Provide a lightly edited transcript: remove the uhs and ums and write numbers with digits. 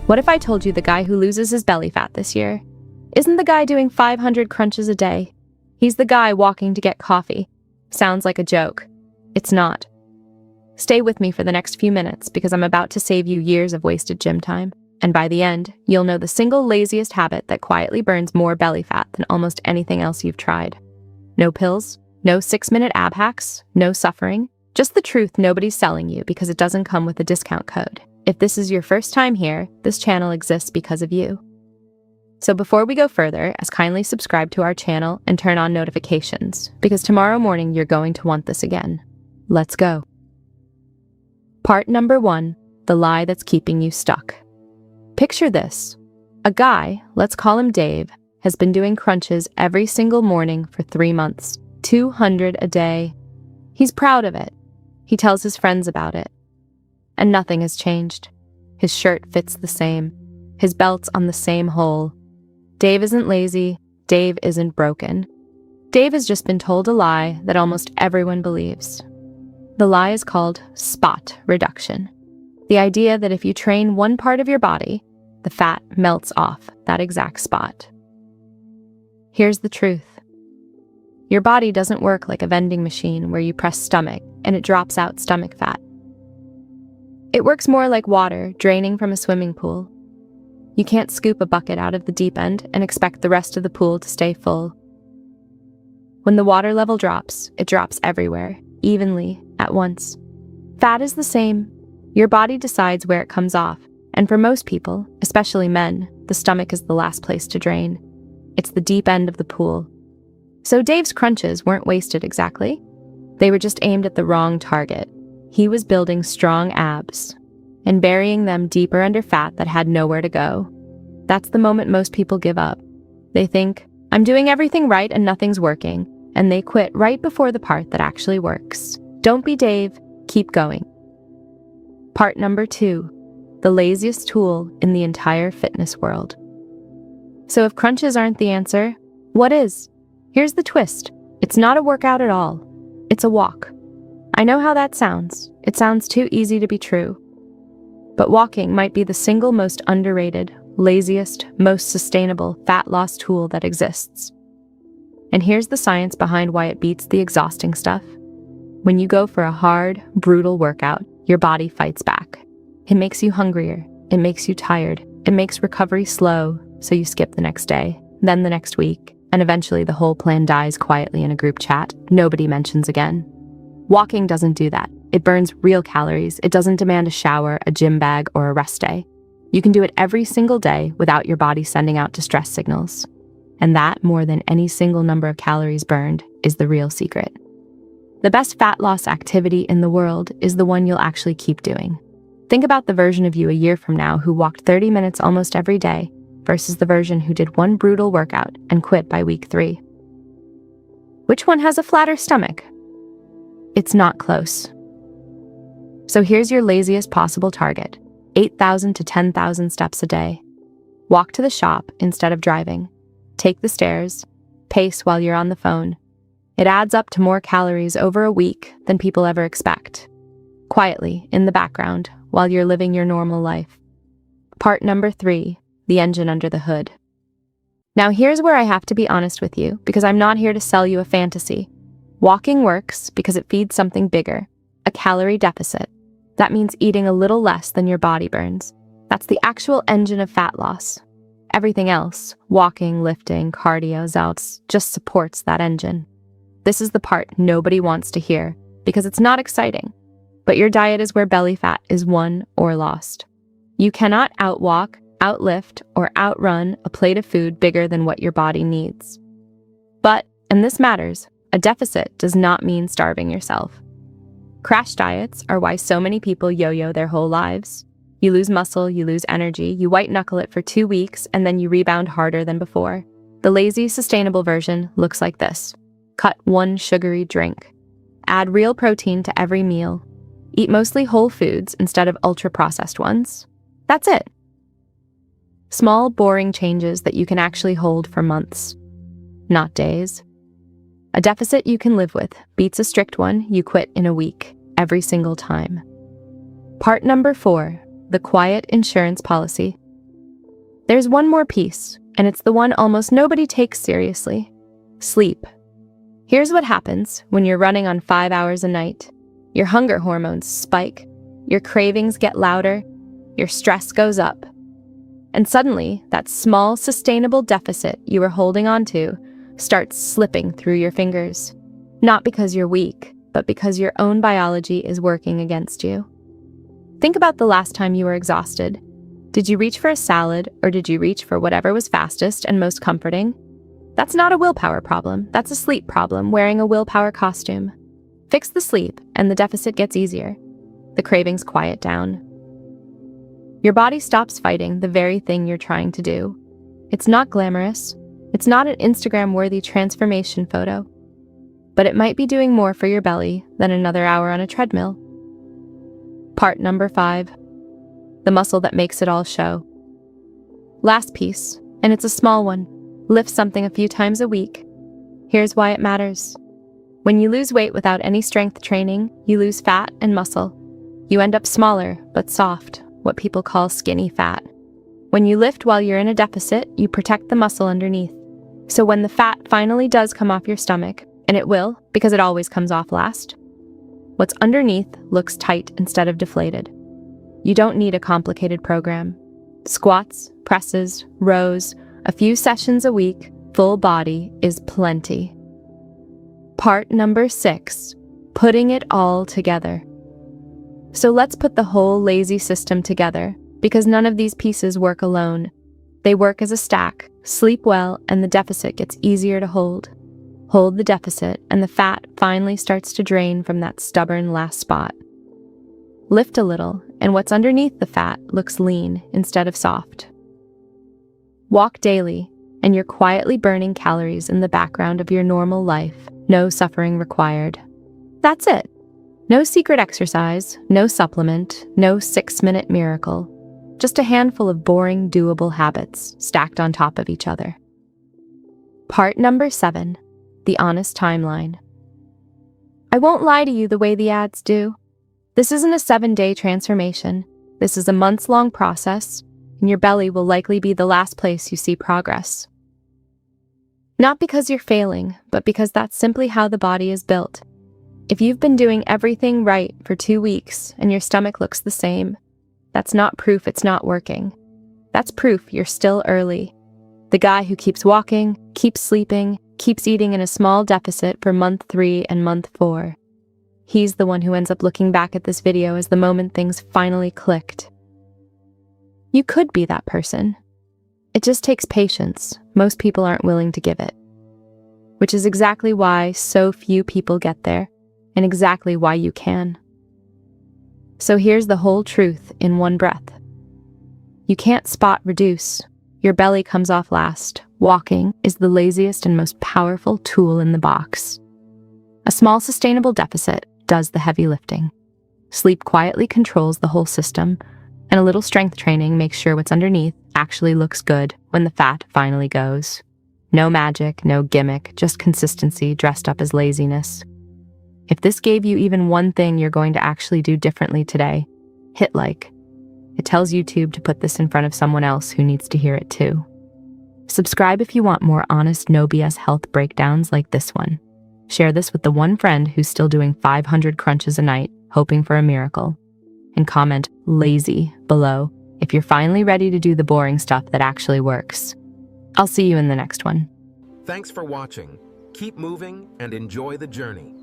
What if I told you the guy who loses his belly fat this year isn't the guy doing 500 crunches a day? He's the guy walking to get coffee. Sounds like a joke. It's not. Stay with me for the next few minutes because I'm about to save you years of wasted gym time. And by the end, you'll know the single laziest habit that quietly burns more belly fat than almost anything else you've tried. No pills, no 6-minute ab hacks, no suffering, just the truth nobody's selling you because it doesn't come with a discount code. If this is your first time here, this channel exists because of you. So before we go further, kindly subscribe to our channel and turn on notifications, because tomorrow morning you're going to want this again. Let's go. Part number 1, the lie that's keeping you stuck. Picture this. A guy, let's call him Dave, has been doing crunches every single morning for 3 months, 200 a day. He's proud of it. He tells his friends about it. And nothing has changed. His shirt fits the same. His belt's on the same hole. Dave isn't lazy. Dave isn't broken. Dave has just been told a lie that almost everyone believes. The lie is called spot reduction. The idea that if you train one part of your body, the fat melts off that exact spot. Here's the truth. Your body doesn't work like a vending machine where you press stomach and it drops out stomach fat. It works more like water draining from a swimming pool. You can't scoop a bucket out of the deep end and expect the rest of the pool to stay full. When the water level drops, it drops everywhere, evenly, at once. Fat is the same. Your body decides where it comes off, and for most people, especially men, the stomach is the last place to drain. It's the deep end of the pool. So Dave's crunches weren't wasted exactly. They were just aimed at the wrong target. He was building strong abs and burying them deeper under fat that had nowhere to go. That's the moment most people give up. They think, I'm doing everything right and nothing's working, and they quit right before the part that actually works. Don't be Dave, keep going. Part number 2, the laziest tool in the entire fitness world. So if crunches aren't the answer, what is? Here's the twist. It's not a workout at all. It's a walk. I know how that sounds. It sounds too easy to be true. But walking might be the single most underrated, laziest, most sustainable fat loss tool that exists. And here's the science behind why it beats the exhausting stuff. When you go for a hard, brutal workout, your body fights back. It makes you hungrier. It makes you tired. It makes recovery slow, so you skip the next day, then the next week, and eventually the whole plan dies quietly in a group chat nobody mentions again. Walking doesn't do that. It burns real calories. It doesn't demand a shower, a gym bag, or a rest day. You can do it every single day without your body sending out distress signals. And that, more than any single number of calories burned, is the real secret. The best fat loss activity in the world is the one you'll actually keep doing. Think about the version of you a year from now who walked 30 minutes almost every day versus the version who did one brutal workout and quit by week 3. Which one has a flatter stomach? It's not close. So here's your laziest possible target, 8,000 to 10,000 steps a day. Walk to the shop instead of driving. Take the stairs. Pace while you're on the phone. It adds up to more calories over a week than people ever expect. Quietly, in the background, while you're living your normal life. Part number 3, the engine under the hood. Now here's where I have to be honest with you, because I'm not here to sell you a fantasy. Walking works because it feeds something bigger, a calorie deficit. That means eating a little less than your body burns. That's the actual engine of fat loss. Everything else, walking, lifting, cardio, zouts, just supports that engine. This is the part nobody wants to hear because it's not exciting. But your diet is where belly fat is won or lost. You cannot outwalk, outlift, or outrun a plate of food bigger than what your body needs. But, and this matters, a deficit does not mean starving yourself. Crash diets are why so many people yo-yo their whole lives. You lose muscle, you lose energy, you white-knuckle it for 2 weeks, and then you rebound harder than before. The lazy, sustainable version looks like this. Cut one sugary drink. Add real protein to every meal. Eat mostly whole foods instead of ultra-processed ones. That's it. Small, boring changes that you can actually hold for months, not days. A deficit you can live with beats a strict one you quit in a week, every single time. Part number 4, the quiet insurance policy. There's one more piece, and it's the one almost nobody takes seriously. Sleep. Here's what happens when you're running on 5 hours a night. Your hunger hormones spike, your cravings get louder, your stress goes up. And suddenly, that small, sustainable deficit you were holding on to starts slipping through your fingers. Not because you're weak, but because your own biology is working against you. Think about the last time you were exhausted. Did you reach for a salad, or did you reach for whatever was fastest and most comforting? That's not a willpower problem. That's a sleep problem wearing a willpower costume. Fix the sleep, and the deficit gets easier. The cravings quiet down. Your body stops fighting the very thing you're trying to do. It's not glamorous. It's not an Instagram-worthy transformation photo. But it might be doing more for your belly than another hour on a treadmill. Part number 5. The muscle that makes it all show. Last piece, and it's a small one. Lift something a few times a week. Here's why it matters. When you lose weight without any strength training, you lose fat and muscle. You end up smaller, but soft, what people call skinny fat. When you lift while you're in a deficit, you protect the muscle underneath. So when the fat finally does come off your stomach, and it will, because it always comes off last, what's underneath looks tight instead of deflated. You don't need a complicated program. Squats, presses, rows, a few sessions a week, full body is plenty. Part number 6, putting it all together. So let's put the whole lazy system together, because none of these pieces work alone. They work as a stack. Sleep well, and the deficit gets easier to hold. Hold the deficit, and the fat finally starts to drain from that stubborn last spot. Lift a little, and what's underneath the fat looks lean instead of soft. Walk daily, and you're quietly burning calories in the background of your normal life. No suffering required. That's it. No secret exercise, no supplement, no 6-minute miracle. Just a handful of boring, doable habits stacked on top of each other. Part number 7, the honest timeline. I won't lie to you the way the ads do. This isn't a 7-day transformation. This is a months-long process, and your belly will likely be the last place you see progress. Not because you're failing, but because that's simply how the body is built. If you've been doing everything right for 2 weeks and your stomach looks the same, that's not proof it's not working. That's proof you're still early. The guy who keeps walking, keeps sleeping, keeps eating in a small deficit for month 3 and month 4. He's the one who ends up looking back at this video as the moment things finally clicked. You could be that person. It just takes patience. Most people aren't willing to give it. Which is exactly why so few people get there, and exactly why you can. So here's the whole truth in one breath. You can't spot reduce. Your belly comes off last. Walking is the laziest and most powerful tool in the box. A small sustainable deficit does the heavy lifting. Sleep quietly controls the whole system, and a little strength training makes sure what's underneath actually looks good when the fat finally goes. No magic, no gimmick, just consistency dressed up as laziness. If this gave you even one thing you're going to actually do differently today, hit like. It tells YouTube to put this in front of someone else who needs to hear it too. Subscribe if you want more honest, no BS health breakdowns like this one. Share this with the one friend who's still doing 500 crunches a night, hoping for a miracle. And comment lazy below if you're finally ready to do the boring stuff that actually works. I'll see you in the next one. Thanks for watching. Keep moving and enjoy the journey.